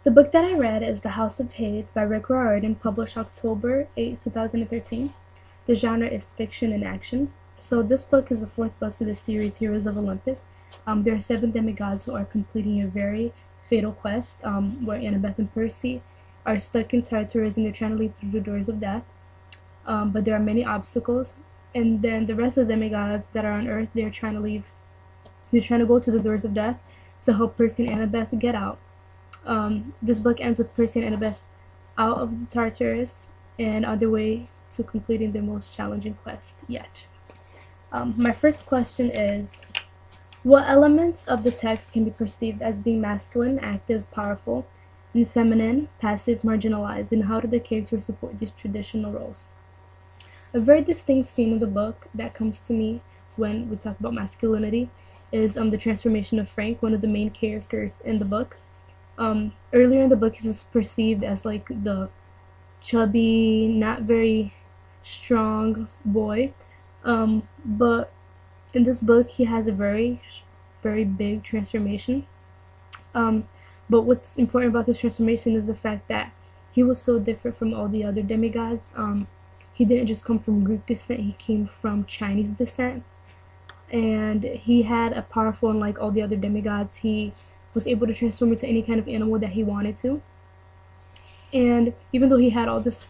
The book that I read is The House of Hades by Rick Riordan, published October 8, 2013. The genre is fiction and action. So this book is the fourth book to the series Heroes of Olympus. There are seven demigods who are completing a very fatal quest where Annabeth and Percy are stuck in Tartarus and they're trying to leave through the doors of death. But there are many obstacles. And then the rest of the demigods that are on Earth, they're trying to leave. They're trying to go to the doors of death to help Percy and Annabeth get out. This book ends with Percy and Annabeth out of the Tartarus and on their way to completing their most challenging quest yet. My first question is, what elements of the text can be perceived as being masculine, active, powerful, and feminine, passive, marginalized, and how do the characters support these traditional roles? A very distinct scene in the book that comes to me when we talk about masculinity is the transformation of Frank, one of the main characters in the book. Earlier in the book, he's perceived as like the chubby, not very strong boy, but in this book, he has a very big transformation. But what's important about this transformation is the fact that he was so different from all the other demigods. He didn't just come from Greek descent, he came from Chinese descent. And he had a powerful, unlike all the other demigods, he was able to transform into any kind of animal that he wanted to. And even though he had all this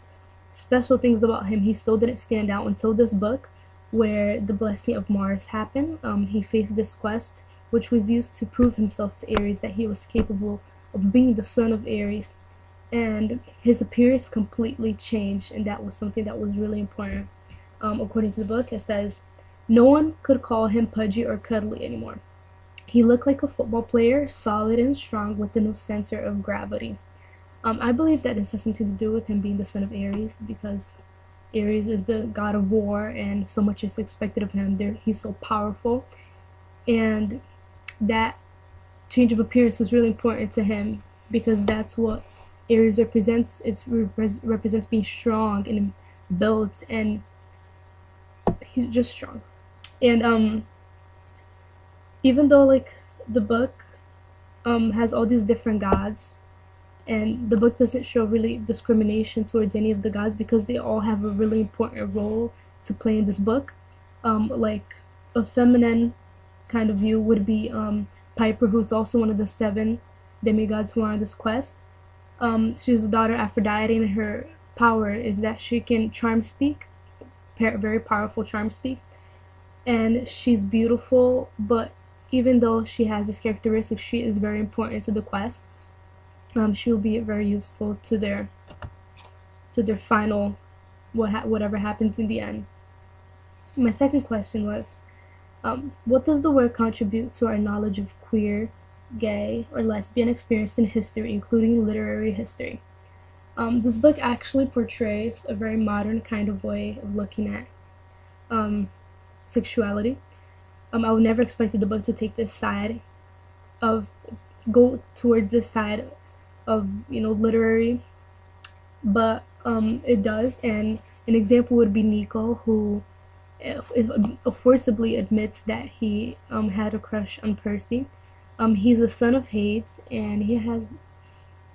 special things about him, he still didn't stand out until this book, where the blessing of Mars happened. He faced this quest, which was used to prove himself to Ares that he was capable of being the son of Ares. And his appearance completely changed, and that was something that was really important. According to the book, it says, no one could call him pudgy or cuddly anymore. He looked like a football player, solid and strong with no center of gravity. I believe that this has something to do with him being the son of Ares, because Ares is the god of war and so much is expected of him. He's so powerful, and that change of appearance was really important to him because that's what Ares represents. It represents being strong and built, and he's just strong. And even though like the book has all these different gods, and the book doesn't show really discrimination towards any of the gods because they all have a really important role to play in this book. Like a feminine kind of view would be Piper, who's also one of the seven demigods who are on this quest. She's the daughter of Aphrodite, and her power is that she can charm speak, very powerful charm speak, and she's beautiful. But even though she has this characteristic, she is very important to the quest. She will be very useful to their final whatever happens in the end. My second question was, what does the word contribute to our knowledge of queer, gay, or lesbian experience in history, including literary history? This book actually portrays a very modern kind of way of looking at sexuality. I would never expected the book to take this side go towards this side of literary, but it does. And an example would be Nico, who forcibly admits that he had a crush on Percy. He's the son of Hades, and he's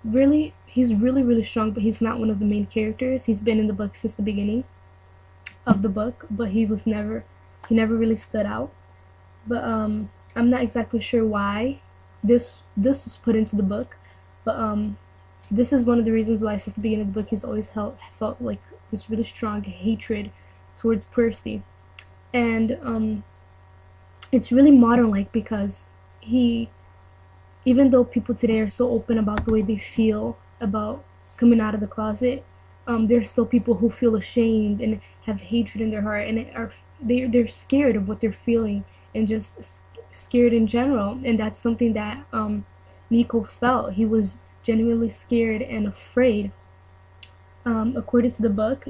really strong, but he's not one of the main characters. He's been in the book since the beginning of the book, but he never really stood out. But I'm not exactly sure why this was put into the book, but this is one of the reasons why since the beginning of the book he's always felt like this really strong hatred towards Percy. And it's really modern like, because even though people today are so open about the way they feel about coming out of the closet, there's still people who feel ashamed and have hatred in their heart, and they're scared of what they're feeling and just scared in general. And that's something that Nico felt. He was genuinely scared and afraid. According to the book,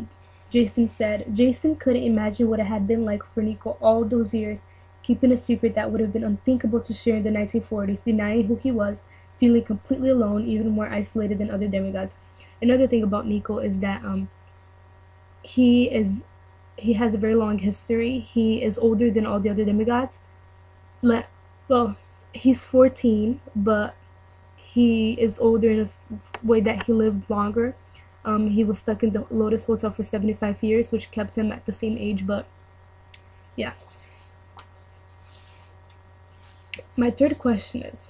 Jason said, Jason couldn't imagine what it had been like for Nico all those years, keeping a secret that would have been unthinkable to share in the 1940s, denying who he was, feeling completely alone, even more isolated than other demigods. Another thing about Nico is that he has a very long history. He is older than all the other demigods. Well, he's 14, but he is older in a way that he lived longer. He was stuck in the Lotus Hotel for 75 years, which kept him at the same age. But yeah. My third question is,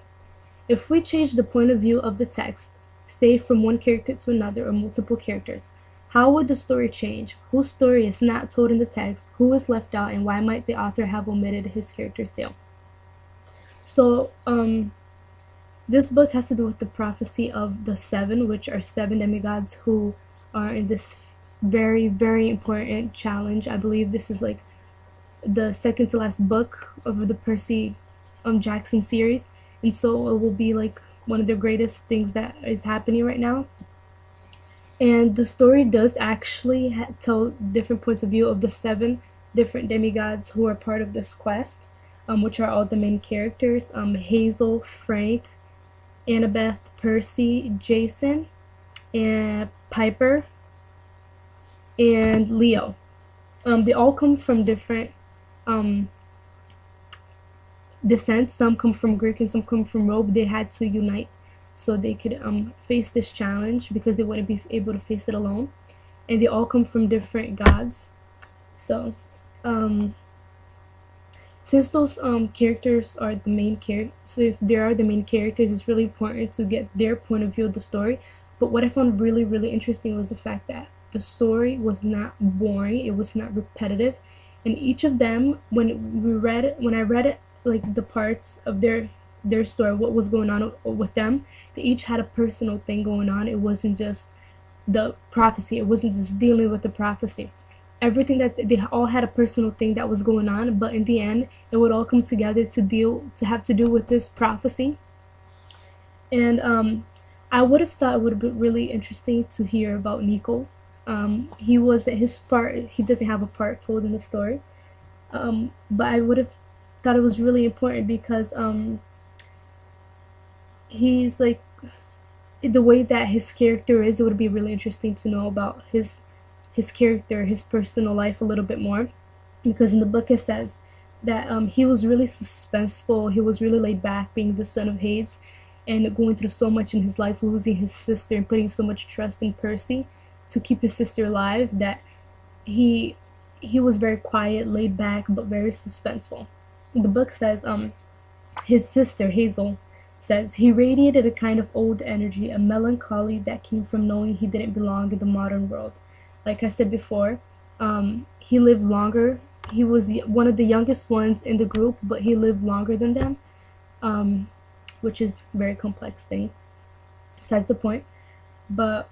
if we change the point of view of the text, say from one character to another or multiple characters, how would the story change? Whose story is not told in the text? Who is left out? And why might the author have omitted his character's tale? So, this book has to do with the prophecy of the seven, which are seven demigods who are in this very, very important challenge. I believe this is like the second to last book of the Percy Jackson series, and so it will be like one of the greatest things that is happening right now. And the story does actually tell different points of view of the seven different demigods who are part of this quest, which are all the main characters: Hazel, Frank, Annabeth, Percy, Jason, and Piper, and Leo. They all come from different descent. Some come from Greek and some come from Rome. They had to unite so they could face this challenge because they wouldn't be able to face it alone. And they all come from different gods. So since those characters are the main characters, there are the main characters, it's really important to get their point of view of the story. But what I found really, really interesting was the fact that the story was not boring. It was not repetitive. And each of them, when I read it, like the parts of their story, what was going on with them, they each had a personal thing going on. It wasn't just the prophecy. It wasn't just dealing with the prophecy. Everything they all had a personal thing that was going on, but in the end, it would all come together to have to do with this prophecy. And I would have thought it would have been really interesting to hear about Nico. He doesn't have a part told in the story. But I would have thought it was really important because he's like, the way that his character is, it would be really interesting to know about his character, his personal life a little bit more, because in the book it says that he was really suspenseful. He was really laid back, being the son of Hades, and going through so much in his life, losing his sister and putting so much trust in Percy to keep his sister alive, that he was very quiet, laid back, but very suspenseful. The book says his sister Hazel says he radiated a kind of old energy, a melancholy that came from knowing he didn't belong in the modern world. Like I said before, he lived longer. He was one of the youngest ones in the group, but he lived longer than them, which is a very complex thing. Besides the point. But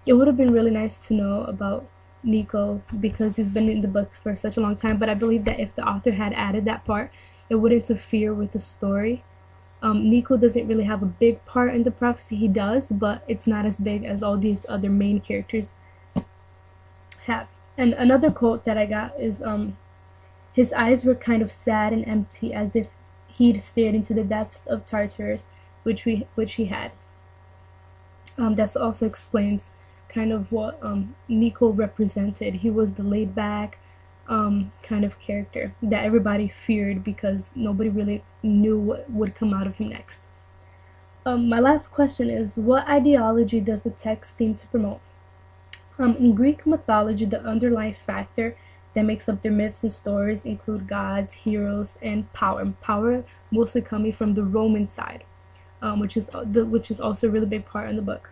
it would have been really nice to know about Nico because he's been in the book for such a long time. But I believe that if the author had added that part, it would interfere with the story. Nico doesn't really have a big part in the prophecy. He does, but it's not as big as all these other main characters have. And another quote that I got is his eyes were kind of sad and empty, as if he'd stared into the depths of Tartarus, which he had. That also explains kind of what Nico represented. He was the laid back kind of character that everybody feared because nobody really knew what would come out of him next. My last question is, what ideology does the text seem to promote? In Greek mythology, the underlying factor that makes up their myths and stories include gods, heroes, and power. Power mostly coming from the Roman side, which is also a really big part in the book.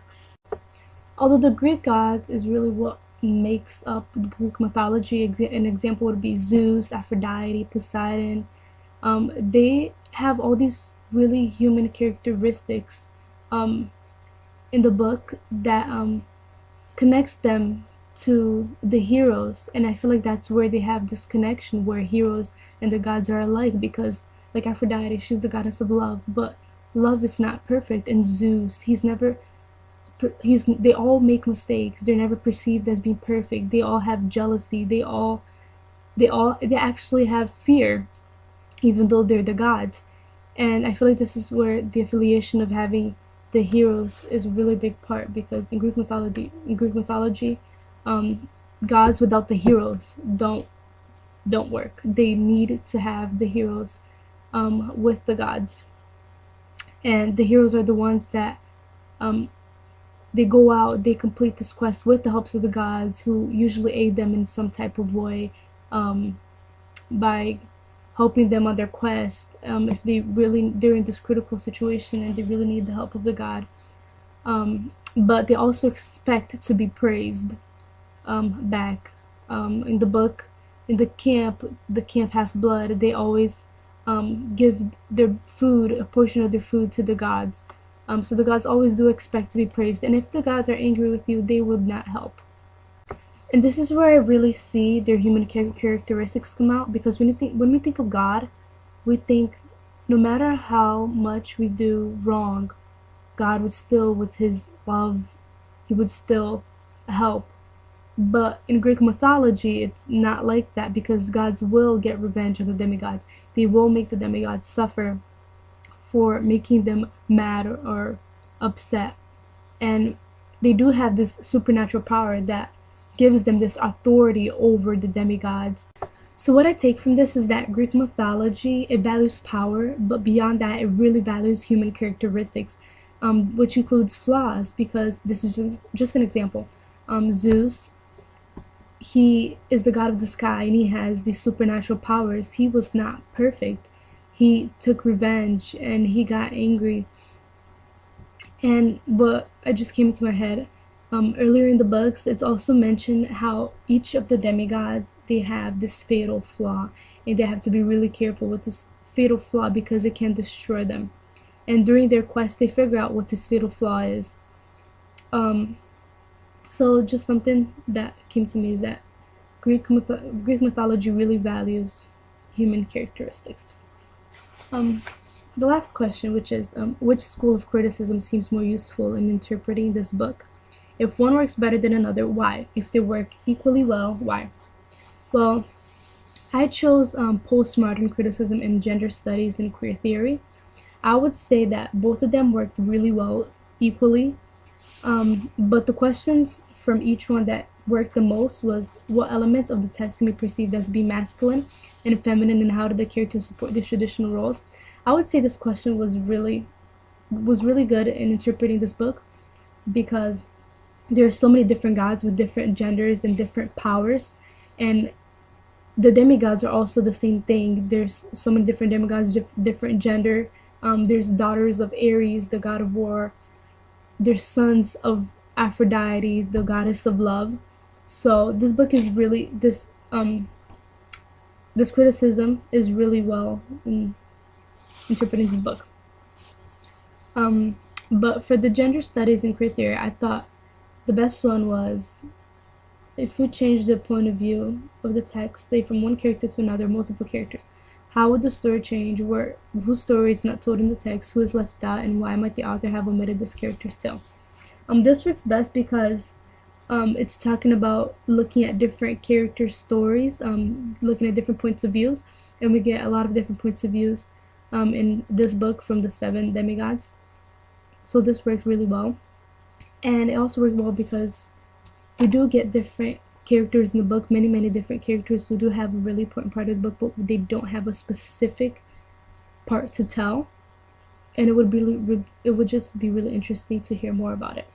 Although the Greek gods is really what makes up Greek mythology. An example would be Zeus, Aphrodite, Poseidon. They have all these really human characteristics in the book that connects them to the heroes, and I feel like that's where they have this connection where heroes and the gods are alike, because like Aphrodite, she's the goddess of love, but love is not perfect, and Zeus, they all make mistakes. They're never perceived as being perfect. They all have jealousy. They actually have fear, even though they're the gods. And I feel like this is where the affiliation of having the heroes is a really big part, because in Greek mythology, gods without the heroes don't work. They need to have the heroes with the gods. and the heroes are the ones that they go out, they complete this quest with the helps of the gods, who usually aid them in some type of way, by helping them on their quest, if they're in this critical situation and they really need the help of the god. But they also expect to be praised back. In the book, in the camp Half Blood, they always give their food, a portion of their food, to the gods. So the gods always do expect to be praised, and if the gods are angry with you, they would not help. And this is where I really see their human characteristics come out, because when we think of God, we think no matter how much we do wrong, God would still, with his love, he would still help. But in Greek mythology, it's not like that, because gods will get revenge on the demigods. They will make the demigods suffer for making them mad or upset. And they do have this supernatural power that gives them this authority over the demigods. So what I take from this is that Greek mythology, it values power, but beyond that, it really values human characteristics, which includes flaws, because this is just an example. Zeus, he is the god of the sky, and he has these supernatural powers. He was not perfect. He took revenge, and he got angry. And what I just came into my head, earlier in the books, it's also mentioned how each of the demigods, they have this fatal flaw, and they have to be really careful with this fatal flaw because it can destroy them. And during their quest, they figure out what this fatal flaw is. So just something that came to me is that Greek mythology really values human characteristics. The last question, which is, which school of criticism seems more useful in interpreting this book? If one works better than another, why? If they work equally well, why? Well, I chose postmodern criticism and gender studies and queer theory. I would say that both of them worked really well equally, but the questions from each one that worked the most was, what elements of the text can be perceived as being masculine and feminine, and how do the characters support these traditional roles? I would say this question was really good in interpreting this book, because there are so many different gods with different genders and different powers, and the demigods are also the same thing. There's so many different demigods, different gender. There's daughters of Ares, the god of war. There's sons of Aphrodite, the goddess of love. So this book is really this criticism is really well in interpreting this book. But for the gender studies and queer theory, I thought the best one was, if we change the point of view of the text, say from one character to another, multiple characters, how would the story change? Whose story is not told in the text? Who is left out? And why might the author have omitted this character's tale? This works best because it's talking about looking at different character stories, looking at different points of views, and we get a lot of different points of views in this book from the 7 demigods. So this worked really well. And it also worked well because we do get different characters in the book, many different characters who do have a really important part of the book, but they don't have a specific part to tell. And it would just be really interesting to hear more about it.